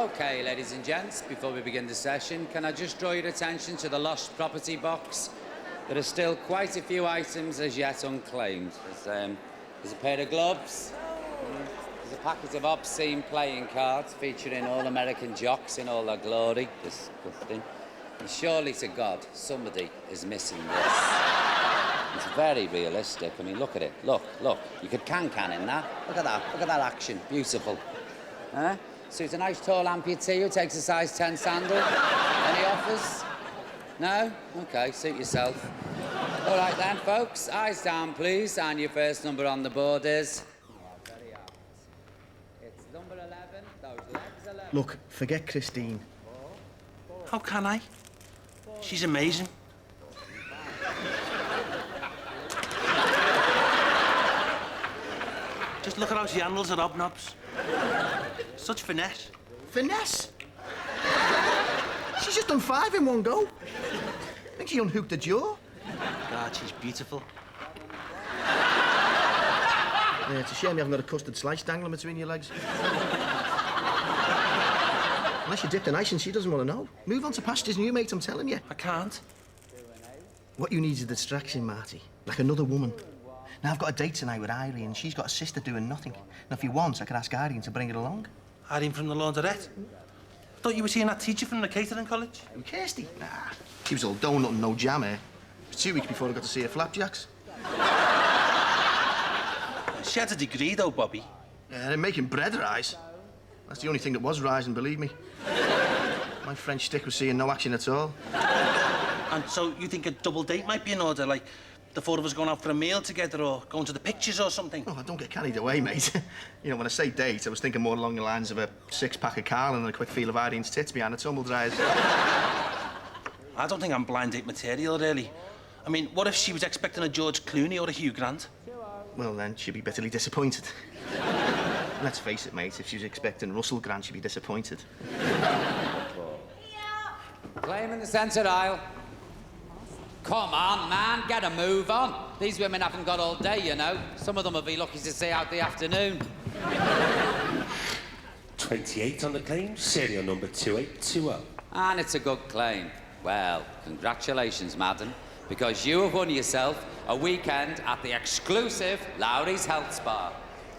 OK, ladies and gents, before we begin the session, can I just draw your attention to the lost property box? There are still quite a few items as yet unclaimed. There's a pair of gloves. There's a packet of obscene playing cards featuring all-American jocks in all their glory. Disgusting. And surely to God, somebody is missing this. It's very realistic. I mean, look at it. Look. You could can in that. Look at that. Look at that action. Beautiful. Huh? Suits a nice tall amputee who takes a size 10 sandal. Any offers? No? OK, suit yourself. All right then, folks. Eyes down, please. And your first number on the board is... very apt. It's number 11. Those legs 11. Look, forget Christine. How can I? She's amazing. Just look at how she handles her hobnobs. Such finesse. Finesse? She's just done 5 in one go. I think she unhooked the jaw. God, she's beautiful. Yeah, it's a shame you haven't got a custard slice dangling between your legs. Unless you dipped an ice and she doesn't want to know. Move on to pastures new, mate, I'm telling you. I can't. What you need is a distraction, Marty. Like another woman. Now, I've got a date tonight with Irene, and she's got a sister doing nothing. Now, if you want, I could ask Irene to bring her along. Irene from the laundrette? Thought you were seeing that teacher from the catering college? Who, Kirsty? Nah, she was all donut and no jam, eh? It was 2 weeks before I got to see her flapjacks. She had a degree, though, Bobby. Yeah, they're making bread rise. That's the only thing that was rising, believe me. My French stick was seeing no action at all. And so you think a double date might be in order, like the 4 of us going out for a meal together or going to the pictures or something? Oh, don't get carried away, mate. You know, when I say date, I was thinking more along the lines of a 6-pack of Carl and a quick feel of Irene's tits behind the tumble dryers. I don't think I'm blind date material, really. I mean, what if she was expecting a George Clooney or a Hugh Grant? Well, then, she'd be bitterly disappointed. Let's face it, mate, if she was expecting Russell Grant, she'd be disappointed. Claim in the centre aisle. Come on, man, get a move on. These women haven't got all day, you know. Some of them will be lucky to see out the afternoon. 28 on the claim, serial number 2820. And it's a good claim. Well, congratulations, madam, because you have won yourself a weekend at the exclusive Lowry's Health Spa,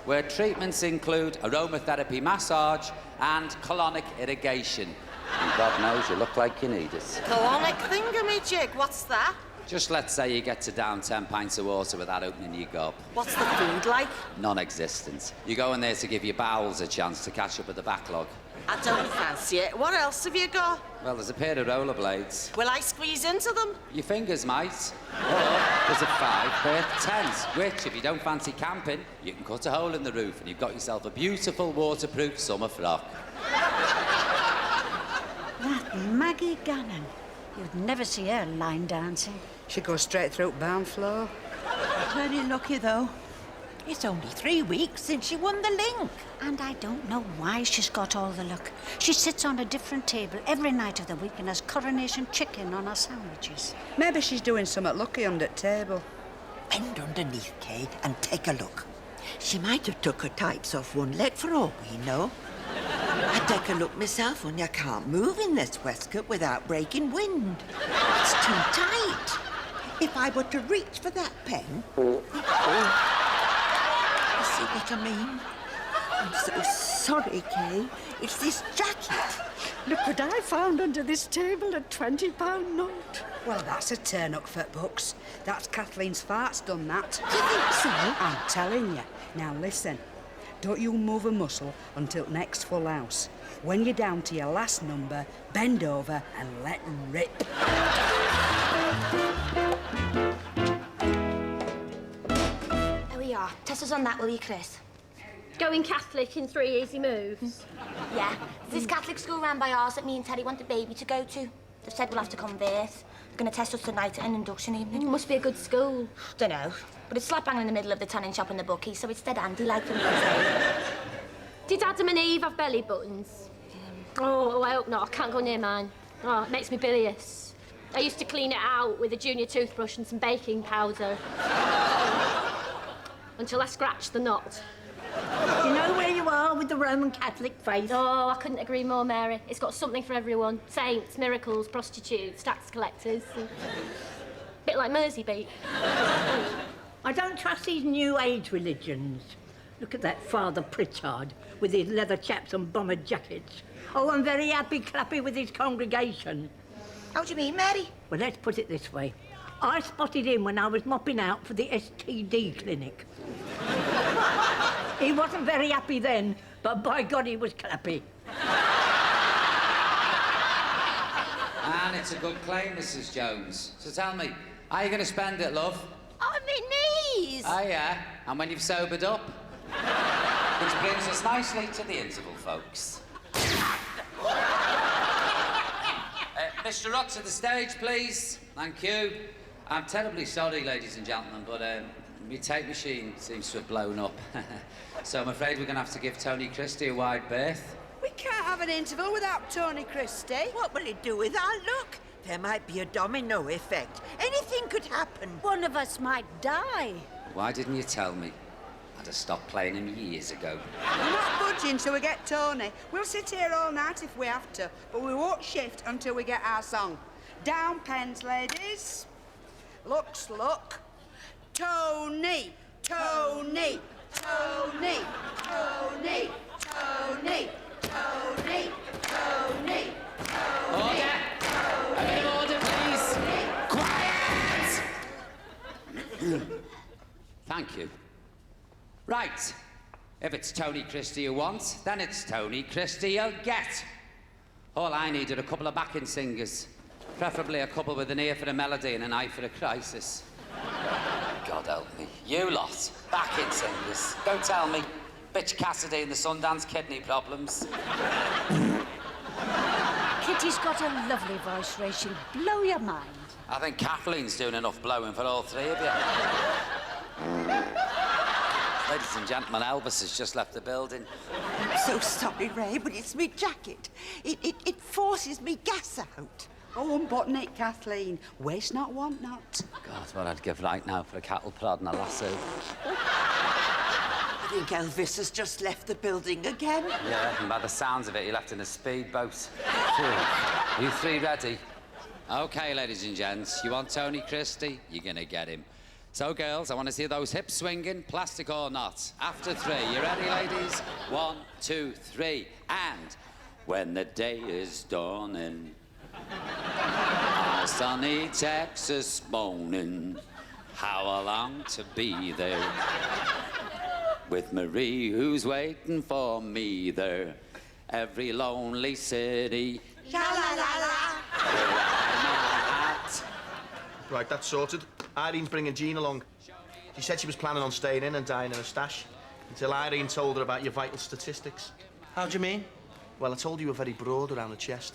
where treatments include aromatherapy massage and colonic irrigation. And God knows you look like you need it. Colonic thingamajig, what's that? Just let's say you get to down 10 pints of water without opening your gob. What's the food like? Non-existent. You go in there to give your bowels a chance to catch up with the backlog. I don't fancy it. What else have you got? Well, there's a pair of rollerblades. Will I squeeze into them? Your fingers might. Or there's a 5-berth tent, which, if you don't fancy camping, you can cut a hole in the roof and you've got yourself a beautiful waterproof summer frock. That Maggie Gannon. You'd never see her line dancing. She goes straight through barn floor. Very lucky, though. It's only 3 weeks since she won the link. And I don't know why she's got all the luck. She sits on a different table every night of the week and has coronation chicken on her sandwiches. Maybe she's doing something lucky under the table. Bend underneath, Kay, and take a look. She might have took her tights off one leg for all we know. I take a look myself and you can't move in this waistcoat without breaking wind. It's too tight. If I were to reach for that pen... You see what I mean? I'm so sorry, Kay. It's this jacket. Look what I found under this table, a £20 note. Well, that's a turn-up for books. That's Kathleen's farts done that. Do you think so? I'm telling you. Now, listen. Don't you move a muscle until next full house. When you're down to your last number, bend over and let rip. There we are. Test us on that, will you, Chris? Going Catholic in 3 easy moves? Yeah. There's this Catholic school ran by ours that me and Terry want the baby to go to. They've said we'll have to convert. They're going to test us tonight at an induction evening. Must be a good school. Dunno. But it's slap bang in the middle of the tanning shop and the bookie, so it's dead handy like for me to say. Did Adam and Eve have belly buttons? Oh, I hope not. I can't go near mine. Oh, it makes me bilious. I used to clean it out with a junior toothbrush and some baking powder. Until I scratched the knot. You know where you are with the Roman Catholic faith? Oh, I couldn't agree more, Mary. It's got something for everyone. Saints, miracles, prostitutes, tax collectors. Bit like Merseybeat. I don't trust these New Age religions. Look at that Father Pritchard with his leather chaps and bomber jackets. Oh, I'm very happy-clappy with his congregation. How do you mean, Mary? Well, let's put it this way. I spotted him when I was mopping out for the STD clinic. He wasn't very happy then, but by God, he was clappy. And it's a good claim, Mrs. Jones. So tell me, how are you going to spend it, love? On my knees. Oh, yeah? And when you've sobered up? Which brings us nicely to the interval, folks. Mr. Rutt to the stage, please. Thank you. I'm terribly sorry, ladies and gentlemen, but my tape machine seems to have blown up. So I'm afraid we're going to have to give Tony Christie a wide berth. We can't have an interval without Tony Christie. What will it do with our luck? There might be a domino effect. Anything could happen. One of us might die. Why didn't you tell me? I'd have stopped playing him years ago. We're not budging till we get Tony. We'll sit here all night if we have to, but we won't shift until we get our song. Down pens, ladies. Looks look. Tony, Tony, Tony, Tony, Tony, Tony, Tony, Order! A bit of order, please. Quiet! Thank you. Right. If it's Tony Christie you want, then it's Tony Christie you'll get. All I need are a couple of backing singers. Preferably a couple with an ear for a melody and an eye for a crisis. God help me. You lot, backing singers. Don't tell me. Bitch Cassidy and the Sundance kidney problems. Kitty's got a lovely voice, Ray. She'll blow your mind. I think Kathleen's doing enough blowing for all three of you. Ladies and gentlemen, Elvis has just left the building. I'm so sorry, Ray, but it's me jacket. It forces me gas out. Oh, unbutton it, Kathleen. Waste not, want not. God, what I'd give right now for a cattle prod and a lasso. I think Elvis has just left the building again. Yeah, and by the sounds of it, he left in a speedboat. Are you three ready? OK, ladies and gents, you want Tony Christie? You're gonna get him. So, girls, I want to see those hips swinging, plastic or not. After three. You ready, ladies? 1, 2, 3, and... When the day is dawning, a sunny Texas morning, how I long to be there with Marie, who's waiting for me there. Every lonely city, Sha-la-la-la. Right, that's sorted. Irene's bringing Jean along. She said she was planning on staying in and dying in a stash until Irene told her about your vital statistics. How do you mean? Well, I told you were very broad around the chest.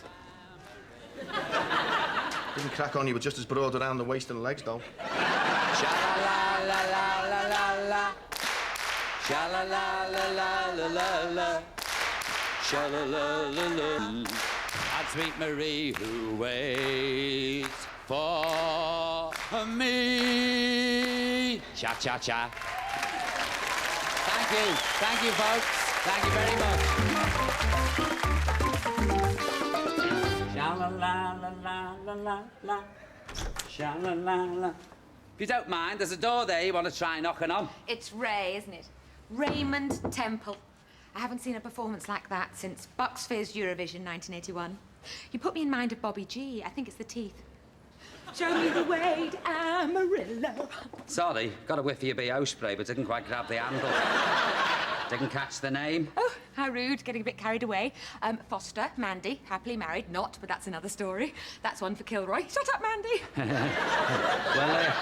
Didn't crack on, you were just as broad around the waist and legs, though. Sha-la-la-la-la-la-la-la. Sha-la-la-la-la-la-la-la. Sha-la-la-la-la. And sweet Marie who waits for me. Cha-cha-cha. Thank you. Thank you, folks. Thank you very much. Sha-la-la-la-la-la-la. Sha-la-la-la. If you don't mind, there's a door there you want to try knocking on. It's Ray, isn't it? Raymond Temple. I haven't seen a performance like that since Bucks Fizz Eurovision 1981. You put me in mind of Bobby G. I think it's the teeth. Show me the way to Amarillo. Sorry, got a whiff of your BO spray, but didn't quite grab the handle. Didn't catch the name. Oh, how rude, getting a bit carried away. Foster, Mandy, happily married, not, but that's another story. That's one for Kilroy. Shut up, Mandy. Well,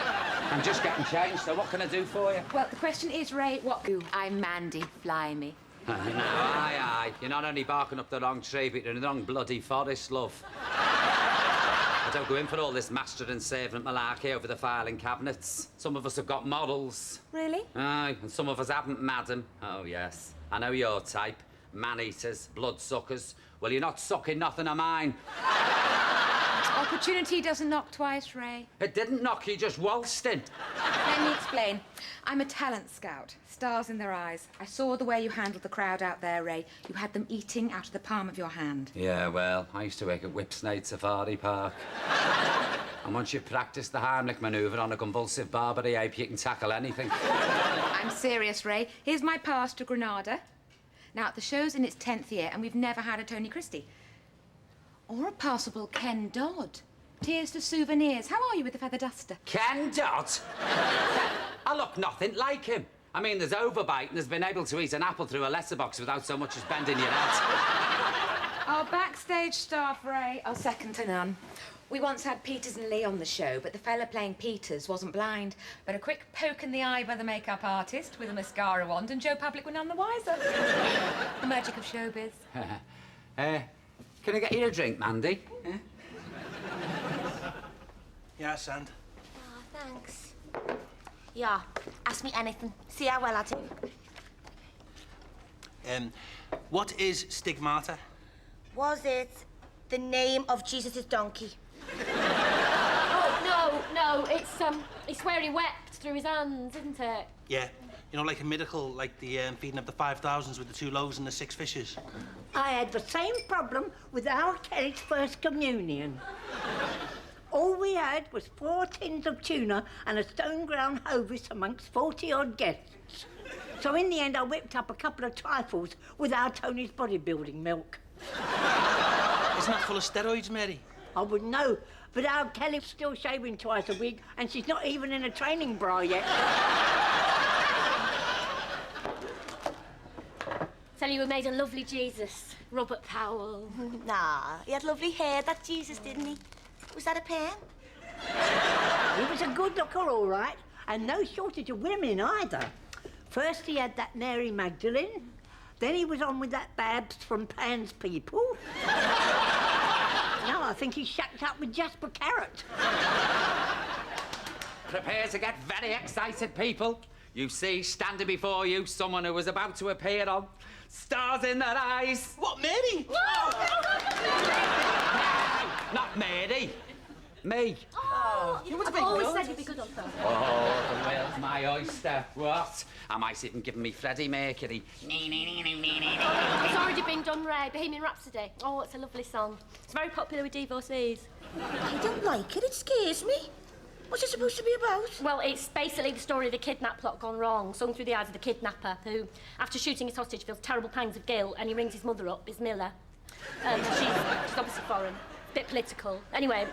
I'm just getting changed, so what can I do for you? Well, the question is, Ray, what... I'm Mandy, fly me. Now, aye. You're not only barking up the wrong tree, but you're in the wrong bloody forest, love. I don't go in for all this master and servant malarkey over the filing cabinets. Some of us have got models. Really? Aye, and some of us haven't, madam. Oh, yes. I know your type. Man-eaters, blood-suckers. Well, you're not sucking nothing of mine. Opportunity doesn't knock twice, Ray. It didn't knock, you just waltzed in. Let me explain. I'm a talent scout. Stars in their eyes. I saw the way you handled the crowd out there, Ray. You had them eating out of the palm of your hand. Yeah, well, I used to work at Whipsnade Safari Park. And once you've practiced the Heimlich manoeuvre on a convulsive Barbary ape, you can tackle anything. I'm serious, Ray. Here's my pass to Granada. Now, the show's in its 10th year, and we've never had a Tony Christie. Or a passable Ken Dodd. Tears to souvenirs. How are you with the feather duster? Ken Dodd? I look nothing like him. I mean, there's Overbite and has been able to eat an apple through a letterbox without so much as bending your head. Our backstage staff, Ray, are second to none. We once had Peters and Lee on the show, but the fella playing Peters wasn't blind. But a quick poke in the eye by the makeup artist with a mascara wand, and Joe Public were none the wiser. The magic of showbiz. Can I get you a drink, Mandy? Yeah, Sand. Oh, thanks. Yeah, ask me anything. See how well I do. What is stigmata? Was it the name of Jesus' donkey? Oh, no, it's where he wept through his hands, isn't it? Yeah. You know, like a miracle, like the feeding of the 5,000s with the 2 loaves and the 6 fishes. I had the same problem with our Kelly's first communion. All we had was 4 tins of tuna and a stone-ground hovis amongst 40-odd guests. So in the end, I whipped up a couple of trifles with our Tony's bodybuilding milk. Isn't that full of steroids, Mary? I wouldn't know, but our Kelly's still shaving twice a week, and she's not even in a training bra yet. Tell you, we made a lovely Jesus, Robert Powell. Nah, he had lovely hair, that Jesus, didn't he? Was that a pen? He was a good looker, all right, and no shortage of women either. First he had that Mary Magdalene, then he was on with that Babs from Pan's People. Now I think he's shacked up with Jasper Carrot. Prepare to get very excited, people. You see, standing before you, someone who was about to appear on Stars in Their Eyes. What, Mary? Not Mary. Me. Oh, I've always said you'd be good on film. Oh, the world's my oyster. What? I might even give me Freddie Mercury. It's already been done, Ray. Bohemian Rhapsody. Oh, it's a lovely song. It's very popular with divorcees. I don't like it. It scares me. What's it supposed to be about? Well, it's basically the story of the kidnap plot gone wrong, sung through the eyes of the kidnapper, who, after shooting his hostage, feels terrible pangs of guilt, and he rings his mother up, Miss Miller. She's obviously foreign. Bit political. Anyway,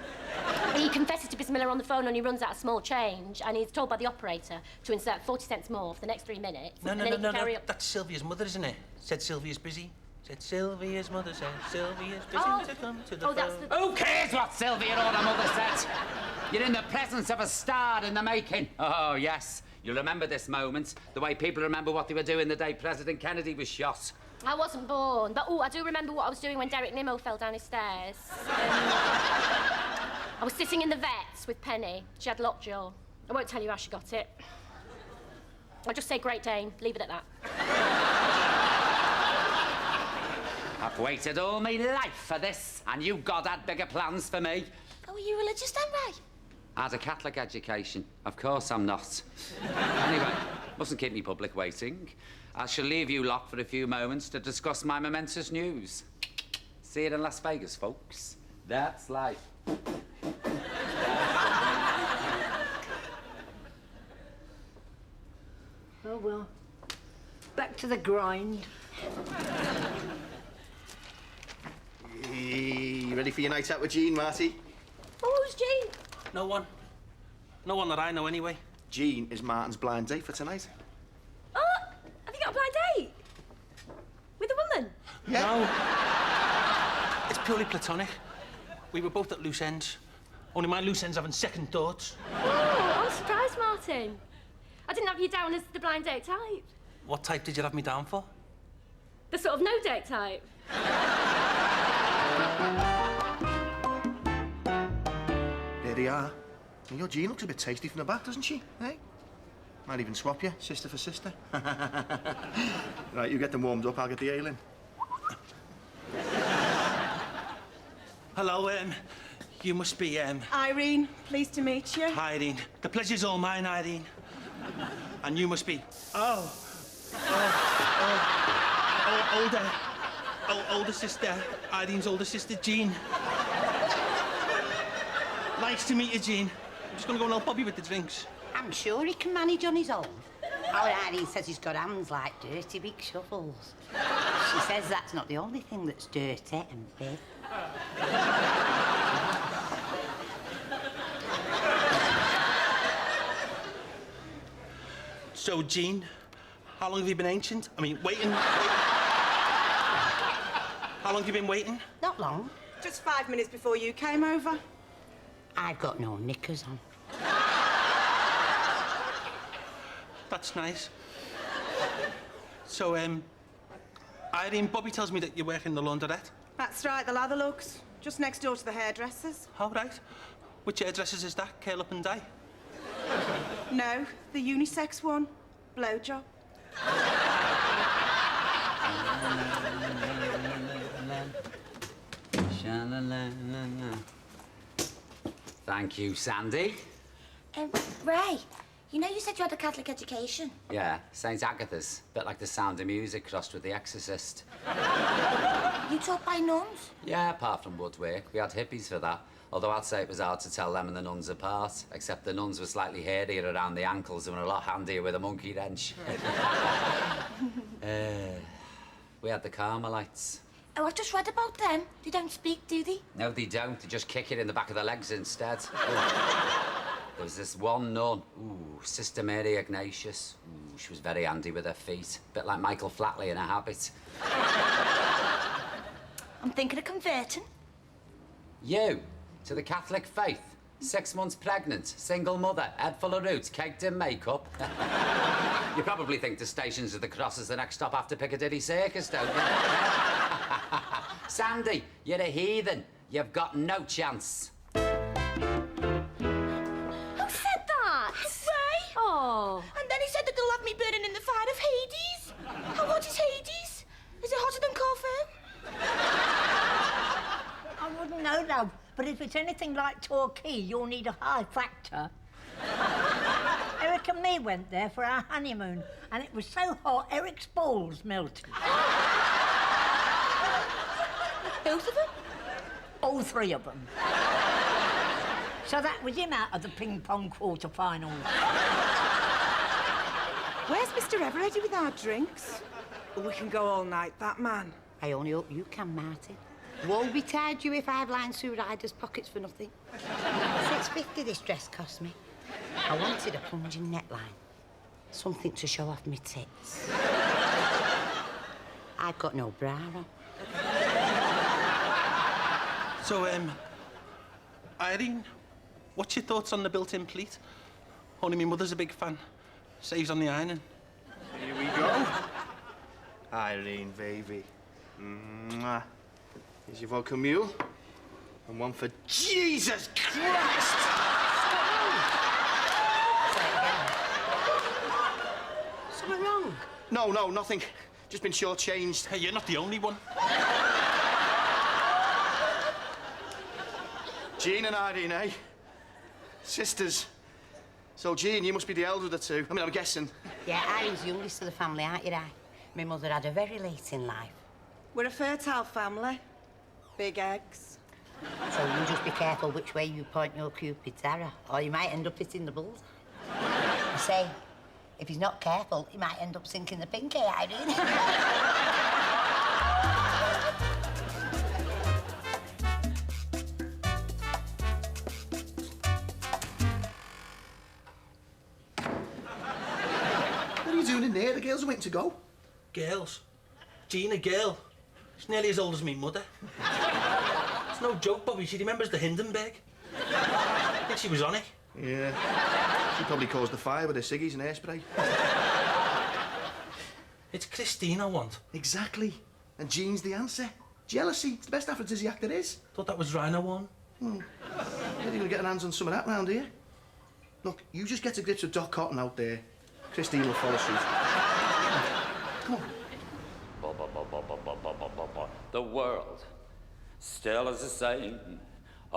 he confesses to Miss Miller on the phone and he runs out of small change, and he's told by the operator to insert 40 cents more for the next 3 minutes. No. Carry up... That's Sylvia's mother, isn't it? Said Sylvia's busy. Said Sylvia's mother said Sylvia's busy to come to the phone. That's the... Who cares what Sylvia or her mother said? You're in the presence of a star in the making. Oh, yes. You'll remember this moment, the way people remember what they were doing the day President Kennedy was shot. I wasn't born, but I do remember what I was doing when Derek Nimmo fell down his stairs. I was sitting in the vets with Penny. She had lockjaw. I won't tell you how she got it. I'll just say Great Dane. Leave it at that. I've waited all my life for this, and you God had bigger plans for me. Oh, are you religious then, Ray? I had a Catholic education. Of course I'm not. Anyway, mustn't keep me public waiting. I shall leave you lot for a few moments to discuss my momentous news. See you in Las Vegas, folks. That's life. Oh, well. Back to the grind. You ready for your night out with Jean, Marty? Oh, who's Jean? No one. No one that I know, anyway. Jean is Martin's blind date for tonight. Oh, have you got a blind date? With a woman? Yeah. No. It's purely platonic. We were both at loose ends. Only my loose ends having second thoughts. Oh, I'm surprised, Martin. I didn't have you down as the blind date type. What type did you have me down for? The sort of no date type. There they are. And your Jean looks a bit tasty from the back, doesn't she? Hey? Might even swap you, sister for sister. Right, you get them warmed up, I'll get the ale in. Hello, You must be, Irene, pleased to meet you. Irene. The pleasure's all mine, Irene. And you must be... older sister. Irene's older sister, Jean. Nice to meet you, Jean. I'm just gonna go and help Bobby with the drinks. I'm sure he can manage on his own. Our Irene says he's got hands like dirty big shovels. She says that's not the only thing that's dirty and big. So, Jean, how long have you been ancient? I mean, waiting. How long have you been waiting? Not long. Just 5 minutes before you came over. I've got no knickers on. That's nice. So, Irene, Bobby tells me that you work in the laundrette. That's right, the lather looks. Just next door to the hairdressers. All right. Which hairdressers is that? Curl up and dye? No, the unisex one. Blowjob. Thank you, Sandy. Ray, you know you said you had a Catholic education? Yeah, St. Agatha's. Bit like The Sound of Music crossed with The Exorcist. You taught by nuns? Yeah, apart from woodwork. We had hippies for that. Although I'd say it was hard to tell them and the nuns apart, except the nuns were slightly hairier around the ankles and were a lot handier with a monkey wrench. We had the Carmelites. Oh, I've just read about them. They don't speak, do they? No, they don't. They just kick it in the back of the legs instead. There was this one nun, Sister Mary Ignatius. She was very handy with her feet. Bit like Michael Flatley in a habit. I'm thinking of converting. You? To the Catholic faith? 6 months pregnant, single mother, head full of roots, caked in makeup. You probably think the Stations of the Cross is the next stop after Piccadilly Circus, don't you? Sandy, you're a heathen. You've got no chance. Who said that? Ray. Oh. And then he said that they'll have me burning in the fire of Hades. How hot is Hades? Is it hotter than Corfu? I wouldn't know, love, but if it's anything like Torquay, you'll need a high factor. Eric and me went there for our honeymoon, and it was so hot, Eric's balls melted. Both of them? All three of them. So that was him out of the ping-pong quarter-finals. Where's Mr. Eveready with our drinks? We can go all night, that man. I only hope you can, Martin. Woe betide you if I've lined Sue Ryder's pockets for nothing. $6.50 this dress cost me. I wanted a plunging neckline. Something to show off my tits. I've got no bra on. So, Irene, what's your thoughts on the built-in pleat? Only my mother's a big fan. Saves on the ironing. Here we go. Irene, baby. Mwah. Here's your vodka mule. And one for Jesus Christ! Something wrong? No, nothing. Just been shortchanged. Hey, you're not the only one. Jean and Irene, eh? Sisters. So, Jean, you must be the elder of the two. I mean, I'm guessing. Yeah, Irene's the youngest of the family, aren't you, Ray? My mother had her very late in life. We're a fertile family. Big eggs. So you just be careful which way you point your Cupid's arrow, or you might end up hitting the bullseye. I say, if he's not careful, he might end up sinking the pinky, Irene. What are you doing in there? The girls are waiting to go. Girls? Jean, a girl. She's nearly as old as me mother. It's no joke, Bobby. She remembers the Hindenburg. I think she was on it. Yeah. She probably caused the fire with her ciggies and hairspray. It's Christine I want. Exactly. And Jean's the answer. Jealousy. It's the best aphrodisiac there is. Thought that was Rhino one. Maybe we'll get our hands on some of that round here. Look, you just get to grips with Doc Cotton out there. Christine will follow suit. Come on. The world still is the same.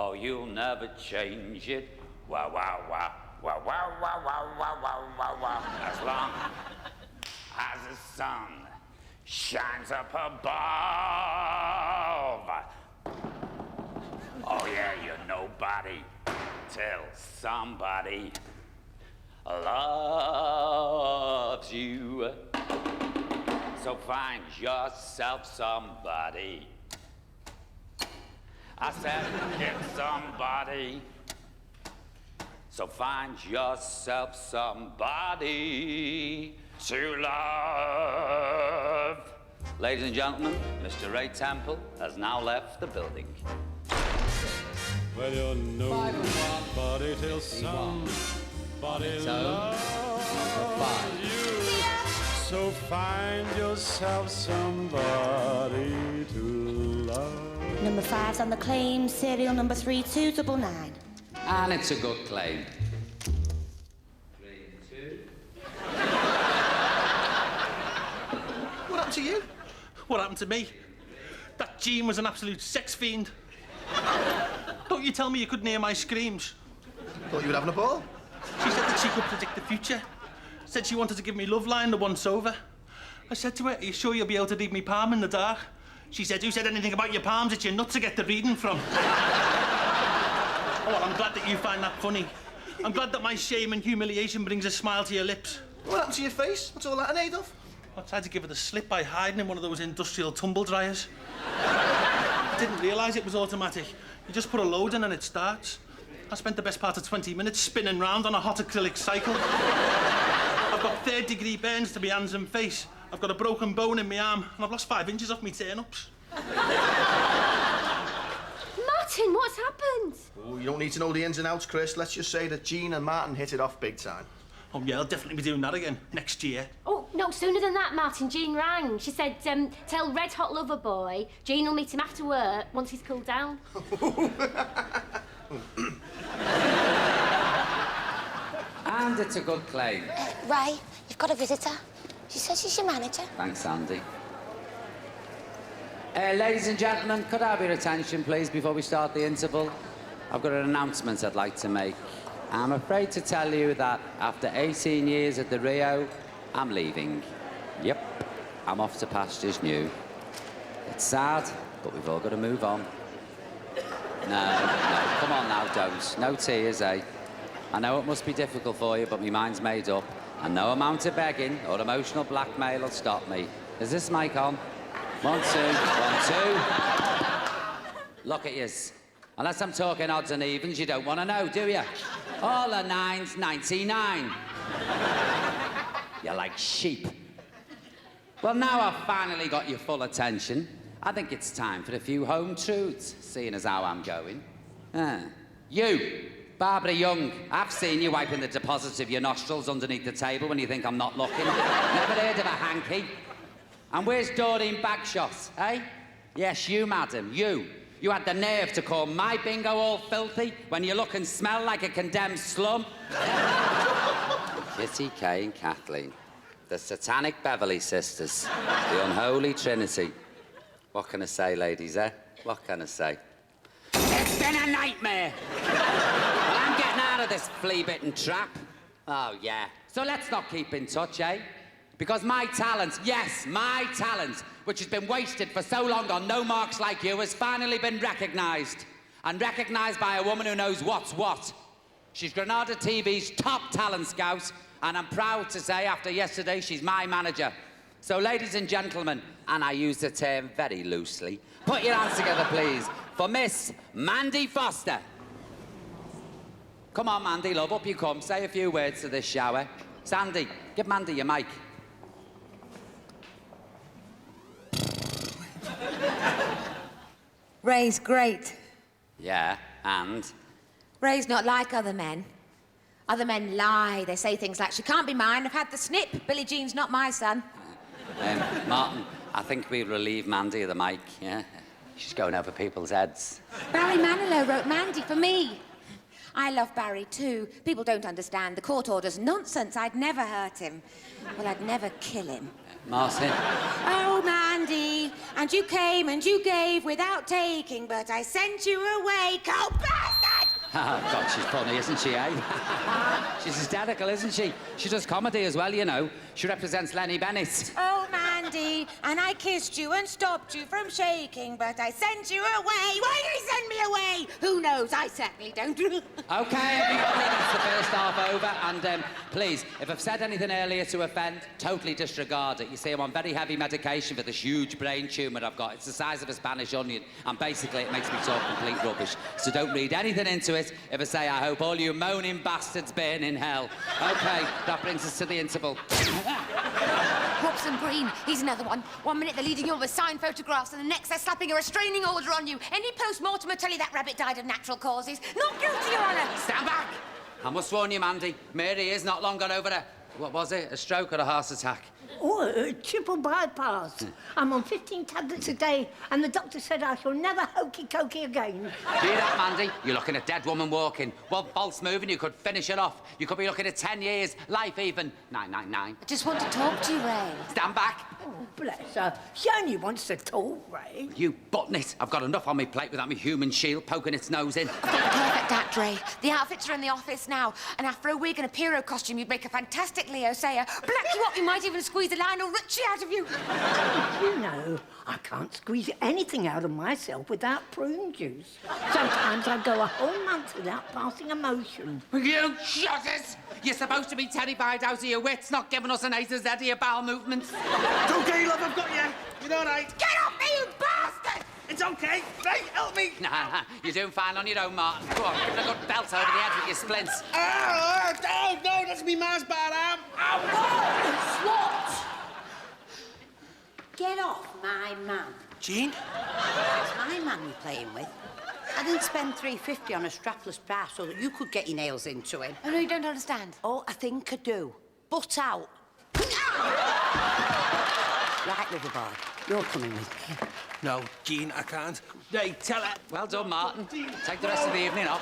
Oh, you'll never change it. Wow, wow, wow. Wow, wow, wow, wow, wow, wow, wow, wow. As long as the sun shines up above. Oh, yeah, you're nobody till somebody loves you. So find yourself somebody. I said, get somebody. So find yourself somebody to love. Ladies and gentlemen, Mr. Ray Temple has now left the building. Well, you're nobody till somebody loves you. So find yourself somebody to love. Number 5's on the claim, serial number 3299. And it's a good claim. 3, 2. What happened to you? What happened to me? That Jean was an absolute sex fiend. Don't you tell me you couldn't hear my screams. Thought you were having a ball. She said that she could predict the future. Said she wanted to give me love line the once over. I said to her, are you sure you'll be able to read me palm in the dark? She said, who said anything about your palms? It's your nuts to get the reading from. Oh, well, I'm glad that you find that funny. I'm glad that my shame and humiliation brings a smile to your lips. What happened to your face? What's all that made of? I tried to give her the slip by hiding in one of those industrial tumble dryers. I didn't realise it was automatic. You just put a load in and it starts. I spent the best part of 20 minutes spinning round on a hot acrylic cycle. I've got third-degree burns to my hands and face. I've got a broken bone in my arm, and I've lost 5 inches off my turn-ups. Martin, what's happened? Oh, you don't need to know the ins and outs, Chris. Let's just say that Jean and Martin hit it off big time. Oh, yeah, I'll definitely be doing that again next year. Oh, no, sooner than that, Martin. Jean rang. She said, tell Red Hot Lover Boy Jean will meet him after work once he's cooled down. And it's a good claim. Ray, you've got a visitor. She says she's your manager. Thanks, Andy. Ladies and gentlemen, could I have your attention, please, before we start the interval? I've got an announcement I'd like to make. I'm afraid to tell you that after 18 years at the Rio, I'm leaving. Yep, I'm off to pastures new. It's sad, but we've all got to move on. No, come on now, don't. No tears, eh? I know it must be difficult for you, but my mind's made up. And no amount of begging or emotional blackmail will stop me. Is this mic on? 1, 2, 1, 2. Look at yous. Unless I'm talking odds and evens, you don't want to know, do you? All the 9's 99. You're like sheep. Well, now I've finally got your full attention, I think it's time for a few home truths, seeing as how I'm going. You, Barbara Young, I've seen you wiping the deposits of your nostrils underneath the table when you think I'm not looking. Never heard of a hanky. And where's Doreen Bagshot, eh? Yes, you, madam, you. You had the nerve to call my bingo all filthy when you look and smell like a condemned slum. Kitty, Kay and Kathleen. The satanic Beverley sisters. The unholy trinity. What can I say, ladies, eh? What can I say? It's been a nightmare. Well, I'm getting out of this flea-bitten trap. Oh, yeah. So let's not keep in touch, eh? Because my talent, yes, my talent, which has been wasted for so long on no marks like you, has finally been recognised. And recognised by a woman who knows what's what. She's Granada TV's top talent scout, and I'm proud to say after yesterday she's my manager. So, ladies and gentlemen, and I use the term very loosely, put your hands together, please, for Miss Mandy Foster. Come on, Mandy, love, up you come. Say a few words to this shower. Sandy, give Mandy your mic. Ray's great. Yeah, and? Ray's not like other men. Other men lie. They say things like, she can't be mine, I've had the snip. Billie Jean's not my son. Martin, I think we'll relieve Mandy of the mic, yeah? She's going over people's heads. Barry Manilow wrote Mandy for me. I love Barry too. People don't understand. The court order's nonsense. I'd never hurt him. Well, I'd never kill him. Martin. Oh, Mandy, and you came and you gave without taking, but I sent you away, cold bastard! Oh, God, she's funny, isn't she, eh? She's hysterical, isn't she? She does comedy as well, you know. She represents Lenny Bennett. Oh, Mandy, and I kissed you and stopped you from shaking, but I sent you away. Why did he send me away? Who knows? I certainly don't. OK, everybody, that's the first half over. And please, if I've said anything earlier to offend, totally disregard it. You see, I'm on very heavy medication for this huge brain tumour I've got. It's the size of a Spanish onion, and basically it makes me talk complete rubbish. So don't read anything into it if I say I hope all you moaning bastards burn in hell. OK, that brings us to the interval. Robson Green, he's another one. 1 minute they're leading you on with signed photographs, and the next they're slapping a restraining order on you. Any post-mortem will tell you that rabbit died of natural causes. Not guilty, Your Honour. Stand back! I must warn you, Mandy. Mary is not long gone over a... What was it? A stroke or a heart attack? Oh, a triple bypass. I'm on 15 tablets a day, and the doctor said I shall never hokey-cokey again. Do that, Mandy? You're looking at a dead woman walking. One false move and you could finish it off. You could be looking at 10 years, life even. 999. I just want to talk to you, Ray. Stand back. Oh, bless her. She only wants to talk, Ray. You button it. I've got enough on my plate without my human shield poking its nose in. I've got the perfect act, Ray. The outfits are in the office now, and after a wig and a Pierrot costume, you'd make a fantastic Leo Sayer. Black you up, you might even squeeze a Lionel Richie out of you. You know, I can't squeeze anything out of myself without prune juice. Sometimes I go a whole month without passing a motion. You shut it! You're supposed to be terrified out of your wits, not giving us an A to Z of your bowel movements. It's OK, love, I've got you. You're all right. Get off me, you bastard! It's OK. Ray, help me. Nah, you're doing fine on your own, Martin. Go on, give it a good belt over the head with your splints. Oh, no, that's me Mars bar arm. What? Get off my man. Jean? It's my man you're playing with. I didn't spend $3.50 on a strapless bra so that you could get your nails into him. Oh, no, you don't understand. Oh, I think I do. Butt out. Right, lover boy, you're coming with me. No, Jean, I can't. Ray, tell her. Well done, Martin. Take the rest of the evening off.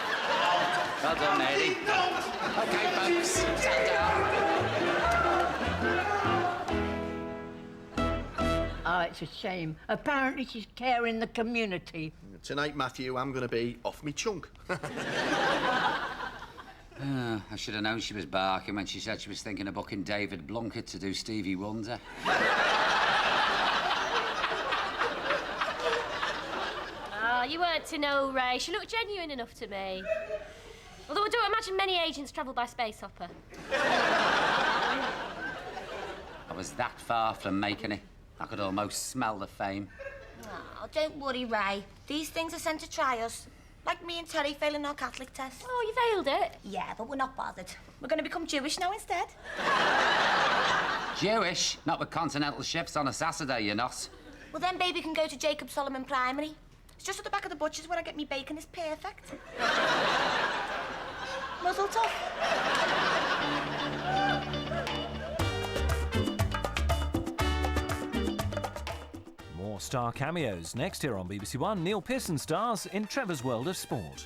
Well done, Mary. OK, folks, settle down. Oh, it's a shame. Apparently she's caring the community. Tonight, Matthew, I'm going to be off me chunk. I should have known she was barking when she said she was thinking of booking David Blunkett to do Stevie Wonder. Oh, you weren't to know, Ray. She looked genuine enough to me. Although I don't imagine many agents travel by space hopper. I was that far from making it. I could almost smell the fame. Oh, don't worry, Ray. These things are sent to try us. Like me and Terry failing our Catholic test. Oh, you failed it? Yeah, but we're not bothered. We're going to become Jewish now instead. Jewish? Not with continental shifts on a Saturday, you're not. Well, then baby can go to Jacob Solomon Primary. It's just at the back of the butcher's where I get me bacon. It's perfect. Muzzle top. More star cameos next here on BBC One. Neil Pearson stars in Trevor's World of Sport.